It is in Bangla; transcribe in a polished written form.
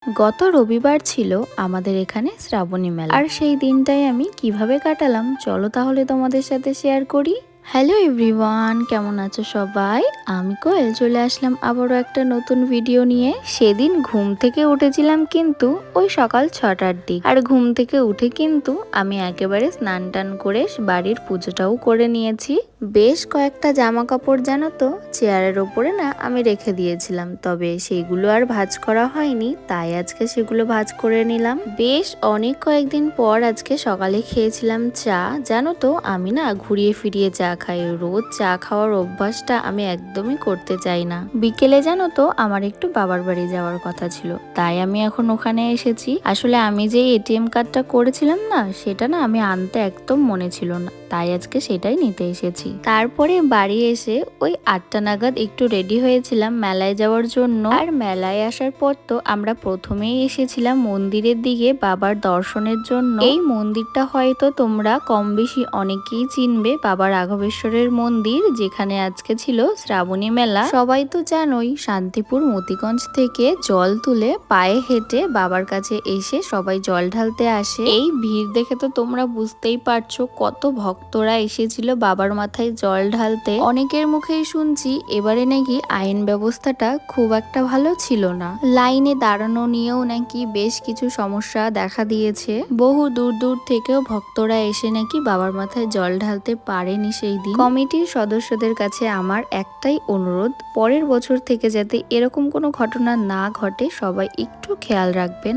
গত রবিবার ছিল আমাদের এখানে শ্রাবণী মেলা, আর সেই দিনটাই আমি কিভাবে কাটালাম চলো তাহলে তোমাদের সাথে শেয়ার করি। হ্যালো এভরিওয়ান, কেমন আছো সবাই? আমি কোয়েল চলে আসলাম আবারও একটা নতুন ভিডিও নিয়ে। সেদিন ঘুম থেকে উঠেছিলাম কিন্তু ওই সকাল 6টার দিক, আর ঘুম থেকে উঠে কিন্তু আমি একেবারে স্নান টান করে বাড়ির পুজোটাও করে নিয়েছি। বেশ কয়েকটা জামা কাপড় জানো তো চেয়ারের ওপরে না আমি রেখে দিয়েছিলাম, তবে সেগুলো আর ভাঁজ করা হয়নি, তাই আজকে সেগুলো ভাঁজ করে নিলাম। বেশ অনেক কয়েকদিন পর আজকে সকালে খেয়েছিলাম চা। জানো তো আমি না ঘুরিয়ে ফিরিয়ে চা খাই, রোজ চা খাওয়ার অভ্যাসটা আমি একদমই করতে চাই না। বিকেলে জানো তো আমার একটু বাবার বাড়ি যাওয়ার কথা ছিল, তাই আমি এখন ওখানে এসেছি। আসলে আমি যে এটিএম কার্ডটা করেছিলাম না, সেটা না আমি আনতে একদম মনে ছিল না, তাই আজকে সেটাই নিতে এসেছি। তারপরে বাড়ি এসে ওই 8টা নাগাদ একটু রেডি হয়েছিলাম মেলায় যাওয়ার জন্য। আর মেলায় আসার পর তো আমরা প্রথমেই এসেছিলাম মন্দিরের দিকে বাবার দর্শনের জন্য। এই মন্দিরটা হয়তো তোমরা কম বেশি অনেকেই চিনবে, বাবা রাঘবেশ্বরের মন্দির, যেখানে আজকে ছিল শ্রাবণী মেলা। সবাই তো জানোই শান্তিপুর মতিগঞ্জ থেকে জল তুলে পায়ে হেঁটে বাবার কাছে এসে সবাই জল ঢালতে আসে। এই ভিড় দেখে তো তোমরা বুঝতেই পারছো কত ভক্তরা এসেছিল বাবার মাথায় জল ঢালতে। অনেকের মুখেই শুনছি এবারে নাকি আইন ব্যবস্থাটা খুব একটা ভালো ছিল না, লাইনে দাঁড়ানো নিয়েও নাকি বেশ কিছু সমস্যা দেখা দিয়েছে। বহু দূর দূর থেকেও ভক্তরা এসে নাকি বাবার মাথায় জল ঢালতে পারেনি সেই দিন। কমিটির সদস্যদের কাছে আমার একটাই অনুরোধ, পরের বছর থেকে যাতে এরকম কোনো ঘটনা না ঘটে সবাই একটু খেয়াল রাখবেন।